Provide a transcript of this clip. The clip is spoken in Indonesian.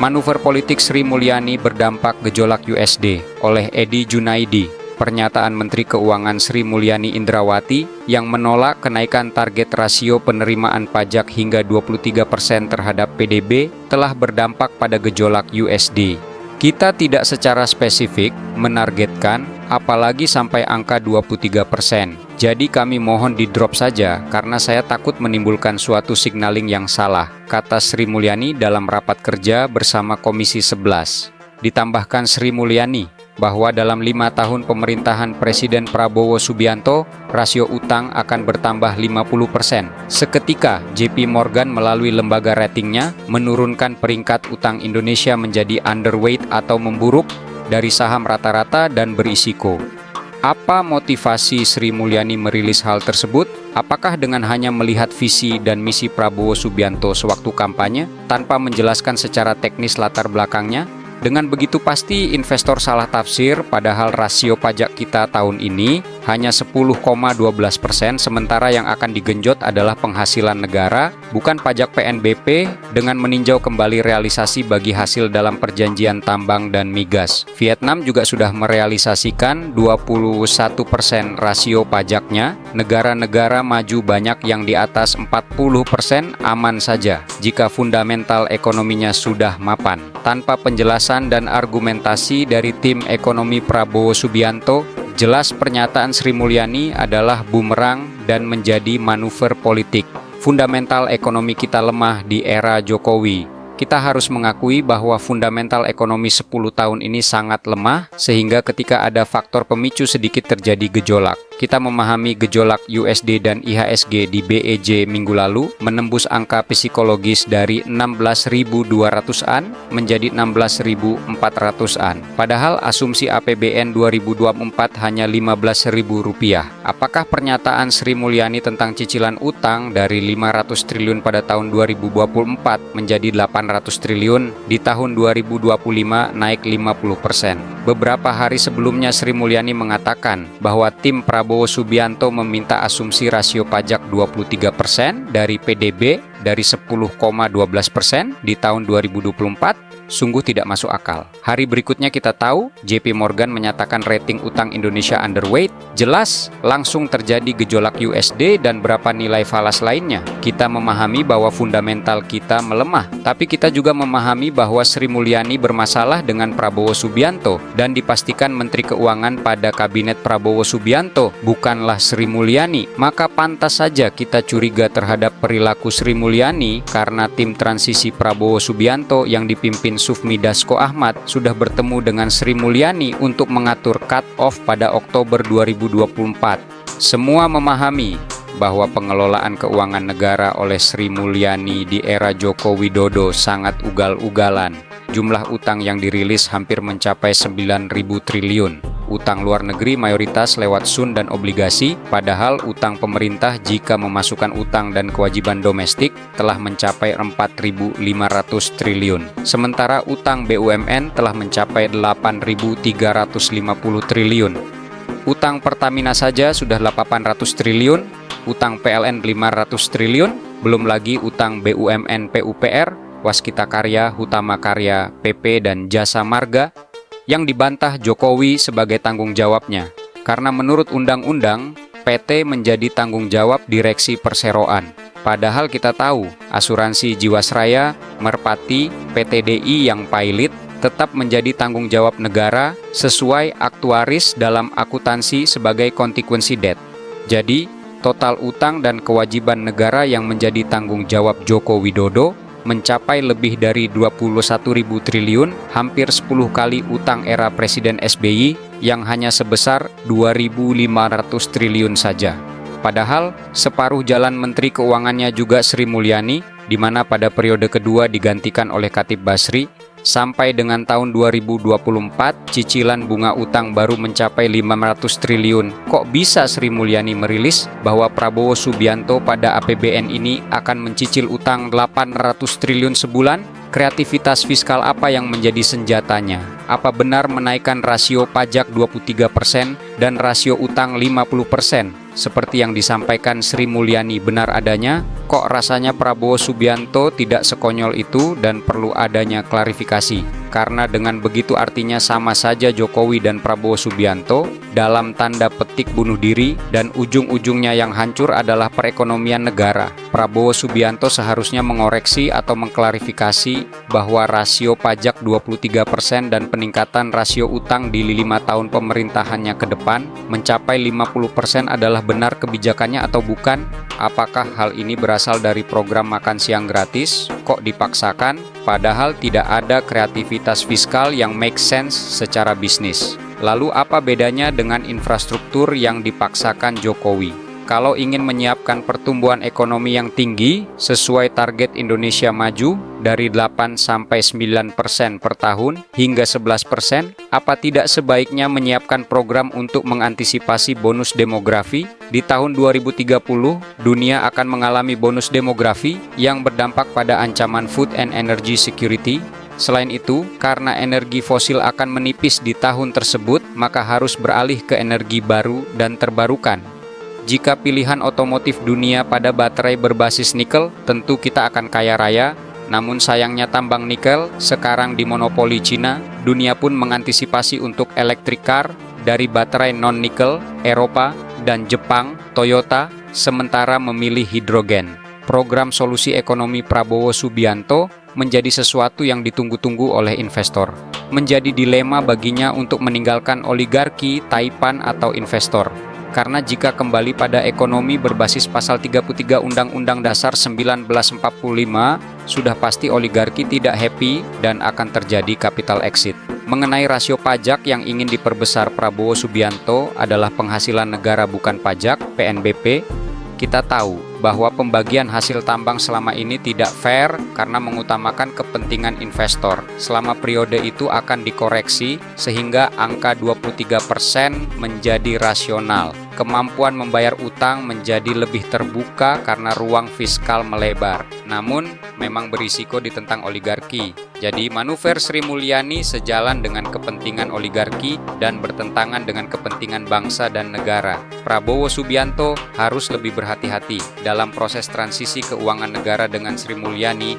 Manuver politik Sri Mulyani berdampak gejolak USD oleh Edi Junaidi. Pernyataan Menteri Keuangan Sri Mulyani Indrawati yang menolak kenaikan target rasio penerimaan pajak hingga 23% terhadap PDB telah berdampak pada gejolak USD. Kita tidak secara spesifik menargetkan apalagi sampai angka 23%. Jadi kami mohon di-drop saja karena saya takut menimbulkan suatu signaling yang salah, kata Sri Mulyani dalam rapat kerja bersama Komisi 11. Ditambahkan Sri Mulyani bahwa dalam 5 tahun pemerintahan Presiden Prabowo Subianto, rasio utang akan bertambah 50%. Seketika, JP Morgan melalui lembaga ratingnya menurunkan peringkat utang Indonesia menjadi underweight atau memburuk dari saham rata-rata dan berisiko. Apa motivasi Sri Mulyani merilis hal tersebut? Apakah dengan hanya melihat visi dan misi Prabowo Subianto sewaktu kampanye, tanpa menjelaskan secara teknis latar belakangnya? Dengan begitu pasti investor salah tafsir, padahal rasio pajak kita tahun ini hanya 10,12%, sementara yang akan digenjot adalah penghasilan negara, bukan pajak PNBP, dengan meninjau kembali realisasi bagi hasil dalam perjanjian tambang dan migas. Vietnam juga sudah merealisasikan 21% rasio pajaknya. Negara-negara maju banyak yang di atas 40% aman saja jika fundamental ekonominya sudah mapan. Tanpa penjelasan dan argumentasi dari tim ekonomi Prabowo Subianto, jelas pernyataan Sri Mulyani adalah bumerang dan menjadi manuver politik. Fundamental ekonomi kita lemah di era Jokowi. Kita harus mengakui bahwa fundamental ekonomi 10 tahun ini sangat lemah, sehingga ketika ada faktor pemicu sedikit terjadi gejolak. Kita memahami gejolak USD dan IHSG di BEJ minggu lalu menembus angka psikologis dari 16.200-an menjadi 16.400-an. Padahal asumsi APBN 2024 hanya Rp15.000. Apakah pernyataan Sri Mulyani tentang cicilan utang dari 500 triliun pada tahun 2024 menjadi 800 triliun di tahun 2025 naik 50%? Beberapa hari sebelumnya Sri Mulyani mengatakan bahwa tim Prabowo Subianto meminta asumsi rasio pajak 23% dari PDB dari 10,12% di tahun 2024. Sungguh tidak masuk akal. Hari berikutnya kita tahu JP Morgan menyatakan rating utang Indonesia underweight. Jelas langsung terjadi gejolak USD dan berapa nilai falas lainnya. Kita memahami bahwa fundamental kita melemah, tapi kita juga memahami bahwa Sri Mulyani bermasalah dengan Prabowo Subianto dan dipastikan Menteri Keuangan pada Kabinet Prabowo Subianto bukanlah Sri Mulyani. Maka pantas saja kita curiga terhadap perilaku Sri Mulyani karena tim transisi Prabowo Subianto yang dipimpin Sufmi Dasko Ahmad sudah bertemu dengan Sri Mulyani untuk mengatur cut-off pada Oktober 2024. Semua memahami bahwa pengelolaan keuangan negara oleh Sri Mulyani di era Joko Widodo sangat ugal-ugalan. Jumlah utang yang dirilis hampir mencapai 9.000 triliun. Utang luar negeri mayoritas lewat sun dan obligasi, padahal utang pemerintah jika memasukkan utang dan kewajiban domestik telah mencapai 4.500 triliun. Sementara utang BUMN telah mencapai 8.350 triliun. Utang Pertamina saja sudah 800 triliun, utang PLN 500 triliun, belum lagi utang BUMN PUPR, Waskita Karya, Hutama Karya, PP, dan Jasa Marga yang dibantah Jokowi sebagai tanggung jawabnya. Karena menurut undang-undang, PT menjadi tanggung jawab direksi perseroan. Padahal kita tahu, asuransi Jiwasraya, Merpati, PTDI yang pilot tetap menjadi tanggung jawab negara sesuai aktuaris dalam akuntansi sebagai contingency debt. Jadi, total utang dan kewajiban negara yang menjadi tanggung jawab Joko Widodo mencapai lebih dari 21.000 triliun, hampir 10 kali utang era Presiden SBY yang hanya sebesar 2.500 triliun saja. Padahal, separuh jalan Menteri Keuangannya juga Sri Mulyani, di mana pada periode kedua digantikan oleh Khatib Basri. Sampai dengan tahun 2024, cicilan bunga utang baru mencapai 500 triliun. Kok bisa Sri Mulyani merilis bahwa Prabowo Subianto pada APBN ini akan mencicil utang 800 triliun sebulan? Kreativitas fiskal apa yang menjadi senjatanya? Apa benar menaikkan rasio pajak 23% dan rasio utang 50%? Seperti yang disampaikan Sri Mulyani benar adanya? Kok rasanya Prabowo Subianto tidak sekonyol itu dan perlu adanya klarifikasi? Karena dengan begitu artinya sama saja Jokowi dan Prabowo Subianto dalam tanda petik bunuh diri dan ujung-ujungnya yang hancur adalah perekonomian negara. Prabowo Subianto seharusnya mengoreksi atau mengklarifikasi bahwa rasio pajak 23% dan peningkatan rasio utang di 5 tahun pemerintahannya ke depan mencapai 50% adalah benar kebijakannya atau bukan? Apakah hal ini berasal dari program makan siang gratis? Kok dipaksakan? Padahal tidak ada kreativitas fiskal yang make sense secara bisnis. Lalu apa bedanya dengan infrastruktur yang dipaksakan Jokowi? Kalau ingin menyiapkan pertumbuhan ekonomi yang tinggi sesuai target Indonesia Maju dari 8-9% per tahun hingga 11%, apa tidak sebaiknya menyiapkan program untuk mengantisipasi bonus demografi? Di tahun 2030, dunia akan mengalami bonus demografi yang berdampak pada ancaman food and energy security. Selain itu, karena energi fosil akan menipis di tahun tersebut, maka harus beralih ke energi baru dan terbarukan. Jika pilihan otomotif dunia pada baterai berbasis nikel, tentu kita akan kaya raya. Namun sayangnya tambang nikel sekarang dimonopoli Cina. Dunia pun mengantisipasi untuk electric car dari baterai non-nikel, Eropa dan Jepang, Toyota, sementara memilih hidrogen. Program solusi ekonomi Prabowo Subianto menjadi sesuatu yang ditunggu-tunggu oleh investor. Menjadi dilema baginya untuk meninggalkan oligarki, taipan atau investor. Karena jika kembali pada ekonomi berbasis pasal 33 Undang-Undang Dasar 1945, sudah pasti oligarki tidak happy dan akan terjadi capital exit. Mengenai rasio pajak yang ingin diperbesar Prabowo Subianto adalah penghasilan negara bukan pajak, PNBP. Kita tahu bahwa pembagian hasil tambang selama ini tidak fair karena mengutamakan kepentingan investor. Selama periode itu akan dikoreksi sehingga angka 23% menjadi rasional. Kemampuan membayar utang menjadi lebih terbuka karena ruang fiskal melebar. Namun, memang berisiko ditentang oligarki. Jadi, manuver Sri Mulyani sejalan dengan kepentingan oligarki dan bertentangan dengan kepentingan bangsa dan negara. Prabowo Subianto harus lebih berhati-hati dalam proses transisi keuangan negara dengan Sri Mulyani.